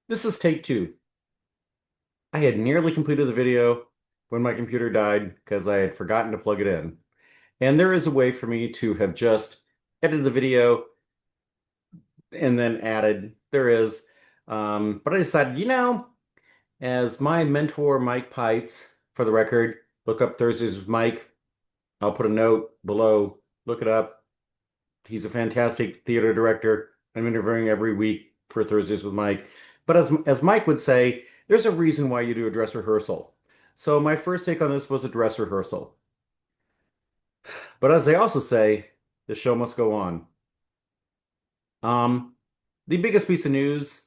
This is take two. I had nearly completed the video when my computer died because I had forgotten to plug it in. And there is a way for me to have just edited the video and then added. There is. But I decided, as my mentor, Mike Pites, for the record, look up Thursdays with Mike. I'll put a note below. Look it up. He's a fantastic theater director. I'm interviewing every week for Thursdays with Mike. But as Mike would say, there's a reason why you do a dress rehearsal. So my first take on this was a dress rehearsal. But as they also say, the show must go on. Um, the biggest piece of news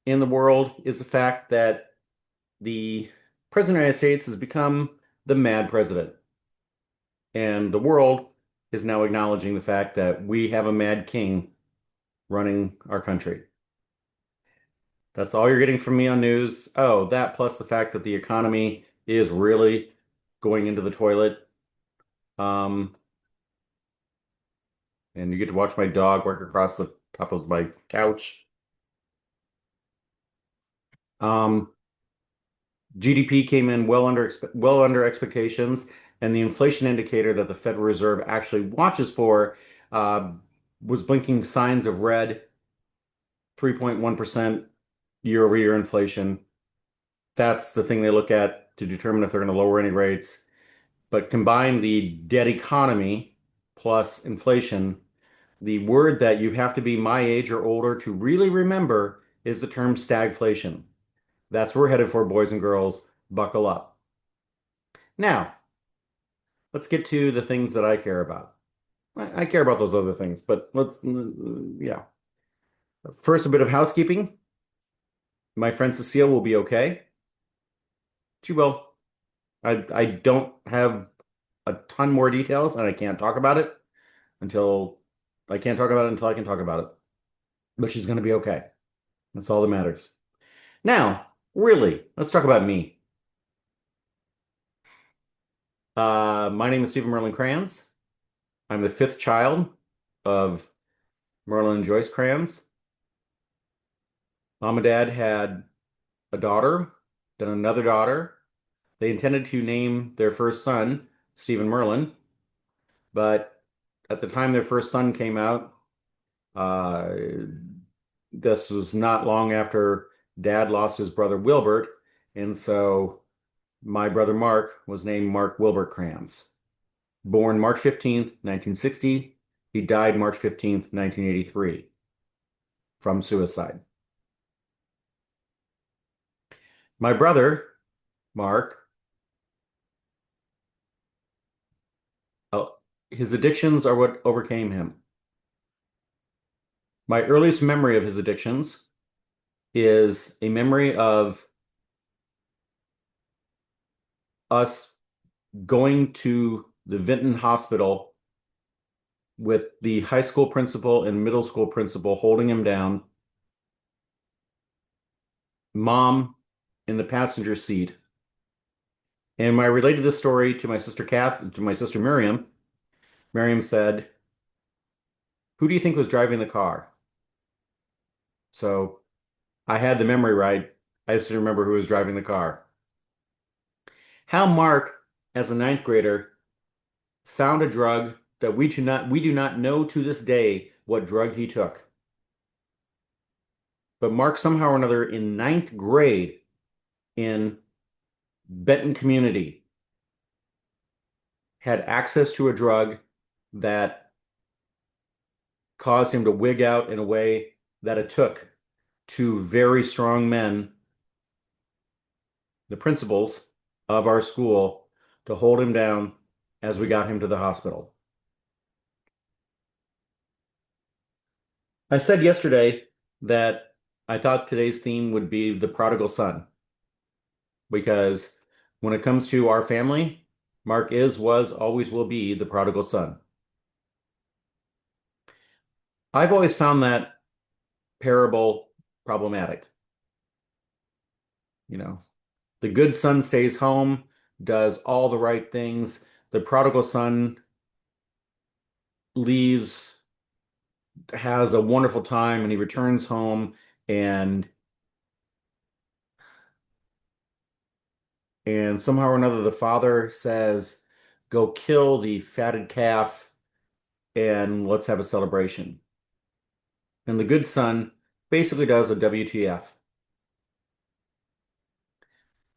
in the world is the fact that the President of the United States has become the mad president. And the world is now acknowledging the fact that we have a mad king running our country. That's all you're getting from me on news. Oh, that plus the fact that the economy is really going into the toilet. Um, and you get to watch my dog walk across the top of my couch. Um, GDP came in well under expectations, and the inflation indicator that the Federal Reserve actually watches for uh, was blinking signs of red, 3.1% year over year inflation. That's the thing they look at to determine if they're going to lower any rates. But combine the dead economy plus inflation, the word that you have to be my age or older to really remember is the term stagflation. That's where we're headed for, boys and girls. Buckle up. Now, let's get to the things that I care about. I care about those other things, but yeah. First, a bit of housekeeping. My friend Cecile will be okay. She will. I don't have a ton more details, and I can't talk about it until I can't talk about it until I can talk about it. But she's going to be okay. That's all that matters. Now, really, let's talk about me. My name is Stephen Merlin Kranz. I'm the fifth child of Merlin and Joyce Kranz. Mom and Dad had a daughter, then another daughter. They intended to name their first son Stephen Merlin, but at the time their first son came out, uh, this was not long after Dad lost his brother Wilbert, and so my brother Mark was named Mark Wilbert Kranz. Born March 15th, 1960. He died March 15th, 1983 from suicide. My brother, Mark, uh, his addictions are what overcame him. My earliest memory of his addictions is a memory of us going to the Vinton Hospital with the high school principal and middle school principal holding him down, mom in the passenger seat. And when I related this story to my sister to my sister Miriam, Miriam said, "Who do you think was driving the car?" So I had the memory right. I just didn't remember who was driving the car. How Mark, as a ninth grader, found a drug that we do not know to this day what drug he took. But Mark somehow or another in ninth grade in Benton community had access to a drug that caused him to wig out in a way that it took two very strong men, the principals of our school, to hold him down as we got him to the hospital. I said yesterday that I thought today's theme would be the prodigal son because when it comes to our family, Mark is, was, always will be the prodigal son. I've always found that parable problematic. You know, the good son stays home, does all the right things. The prodigal son leaves, has a wonderful time, and he returns home and And somehow or another, the father says, go kill the fatted calf and let's have a celebration. And the good son basically does a WTF.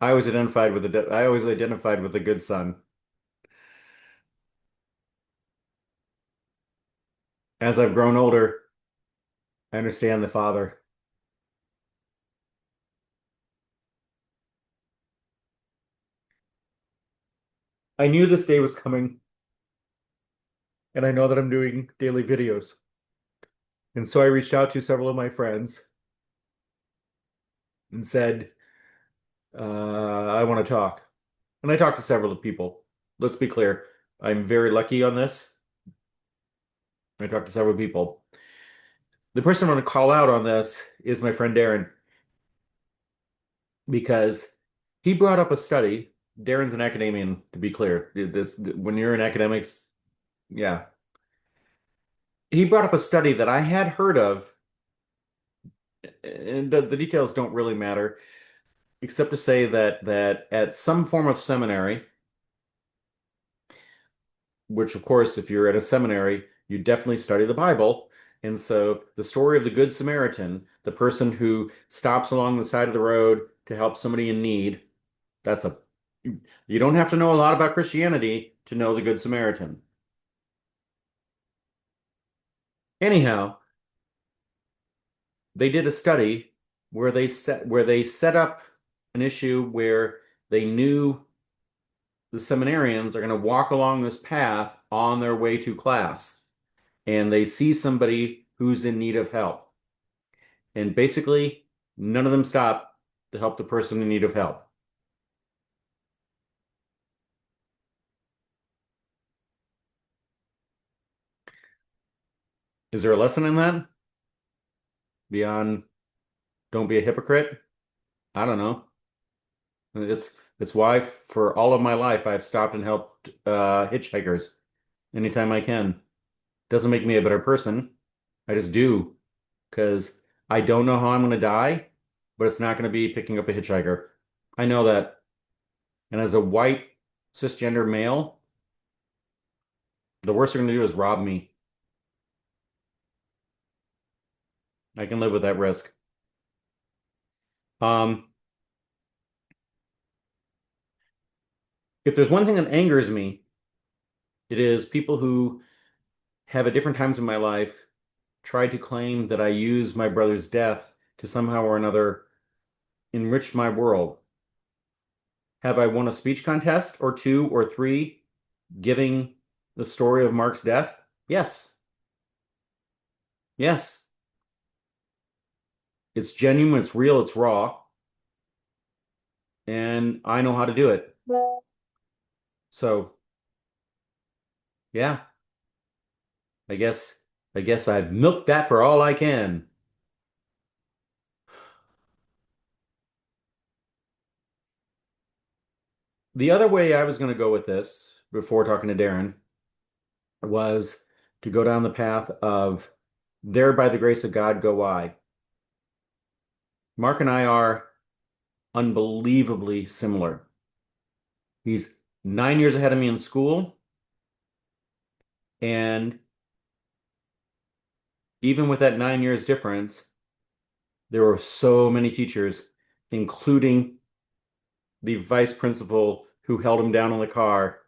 I always identified with the good son. As I've grown older, I understand the father. I knew this day was coming, and I know that I'm doing daily videos. And so I reached out to several of my friends and said, I want to talk. And I talked to several people. Let's be clear, I'm very lucky on this. I talked to several people. The person I'm going to call out on this is my friend Darren, because he brought up a study. Darren's an academician, to be clear. When you're in academics, yeah. He brought up a study that I had heard of, and the details don't really matter, except to say that at some form of seminary, which of course, if you're at a seminary, you definitely study the Bible. And so the story of the Good Samaritan, the person who stops along the side of the road to help somebody in need, that's a you don't have to know a lot about Christianity to know the Good Samaritan. Anyhow, they did a study where they set up an issue where they knew the seminarians are going to walk along this path on their way to class, and they see somebody who's in need of help. And basically, none of them stop to help the person in need of help. Is there a lesson in that beyond don't be a hypocrite? I don't know. It's why for all of my life I've stopped and helped hitchhikers anytime I can. Doesn't make me a better person. I just do because I don't know how I'm going to die, but it's not going to be picking up a hitchhiker. I know that. And as a white cisgender male, the worst they're going to do is rob me. I can live with that risk. Um, if there's one thing that angers me, it is people who have at different times in my life tried to claim that I used my brother's death to somehow or another enrich my world. Have I won a speech contest or two or three giving the story of Mark's death? Yes. Yes. It's genuine, it's real, it's raw, and I know how to do it. So, yeah, I guess I guess I've milked that for all I can. The other way I was going to go with this before talking to Darren was to go down the path of there by the grace of God go I. Mark and I are unbelievably similar. He's 9 years ahead of me in school, and even with that 9 years difference, there were so many teachers, including the vice principal who held him down in the car,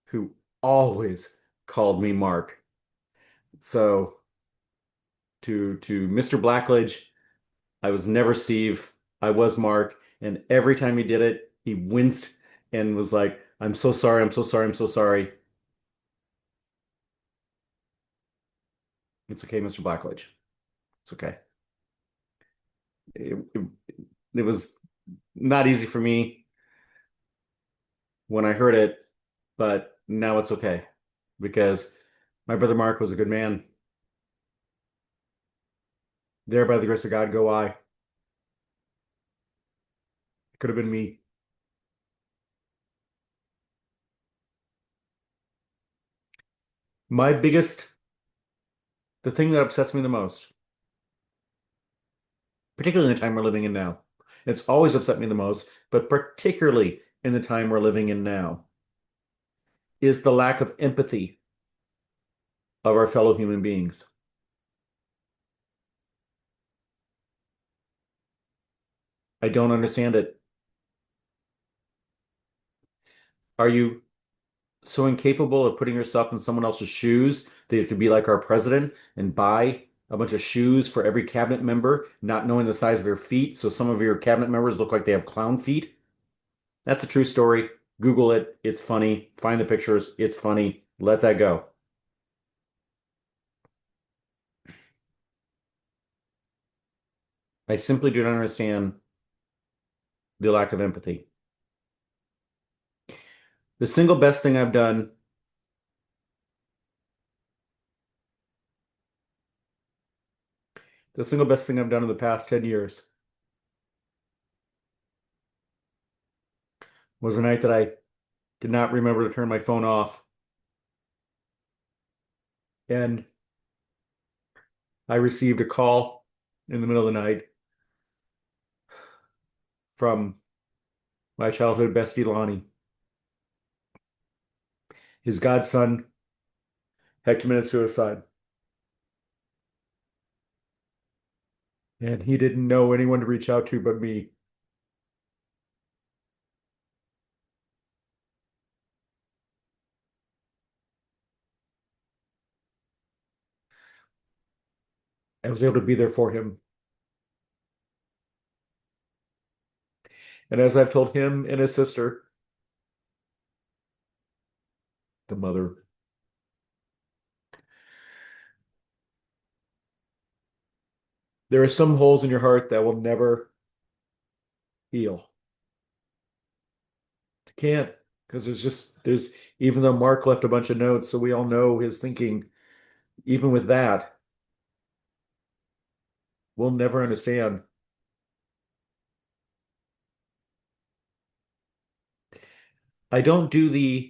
who always called me Mark. So to Mr. Blackledge, I was never Steve. I was Mark. And every time he did it, he winced and was like, I'm so sorry, I'm so sorry, I'm so sorry. It's okay, Mr. Blackledge. It's okay. It, it was not easy for me when I heard it, but now it's okay because my brother Mark was a good man. There by the grace of God go I. It could have been me. My biggest, the thing that upsets me the most, particularly in the time we're living in now, it's always upset me the most, but particularly in the time we're living in now is the lack of empathy of our fellow human beings. I don't understand it. Are you so incapable of putting yourself in someone else's shoes that you have to be like our president and buy a bunch of shoes for every cabinet member, not knowing the size of their feet, so some of your cabinet members look like they have clown feet? That's a true story. Google it. It's funny. Find the pictures. It's funny. Let that go. I simply do not understand the lack of empathy. The single best thing I've done, the single best thing I've done in the past 10 years was a night that I did not remember to turn my phone off. And I received a call in the middle of the night from my childhood bestie, Lonnie. His godson had committed suicide, and he didn't know anyone to reach out to but me. I was able to be there for him. And as I've told him and his sister, the mother, there are some holes in your heart that will never heal. Can't, because there's, even though Mark left a bunch of notes, so we all know his thinking, even with that, we'll never understand. I don't do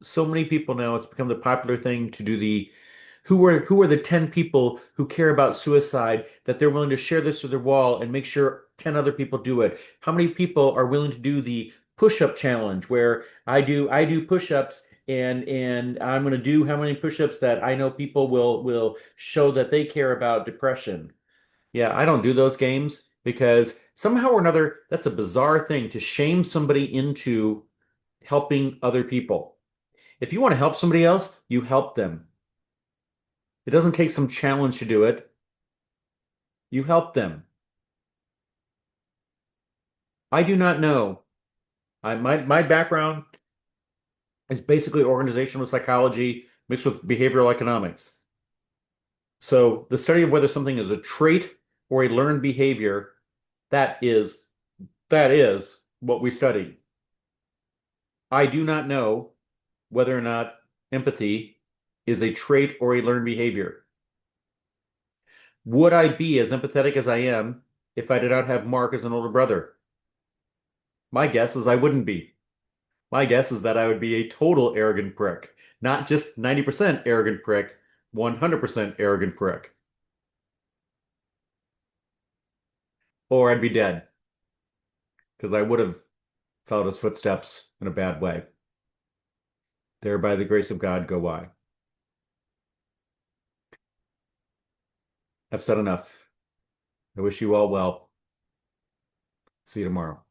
so many people now, it's become the popular thing to do who are the 10 people who care about suicide that they're willing to share this to their wall and make sure 10 other people do it. How many people are willing to do the push-up challenge where I do push-ups and I'm going to do how many push-ups that I know people will show that they care about depression. Yeah, I don't do those games because somehow or another that's a bizarre thing to shame somebody into helping other people. If you want to help somebody else, you help them. It doesn't take some challenge to do it. You help them. I do not know. My background is basically organizational psychology mixed with behavioral economics. So the study of whether something is a trait or a learned behavior, that is that is what we study. I do not know whether or not empathy is a trait or a learned behavior. Would I be as empathetic as I am if I did not have Mark as an older brother? My guess is I wouldn't be. My guess is that I would be a total arrogant prick. Not just 90% arrogant prick, 100% arrogant prick. Or I'd be dead because I would have followed his footsteps in a bad way. There, by the grace of God, go I. I've said enough. I wish you all well. See you tomorrow.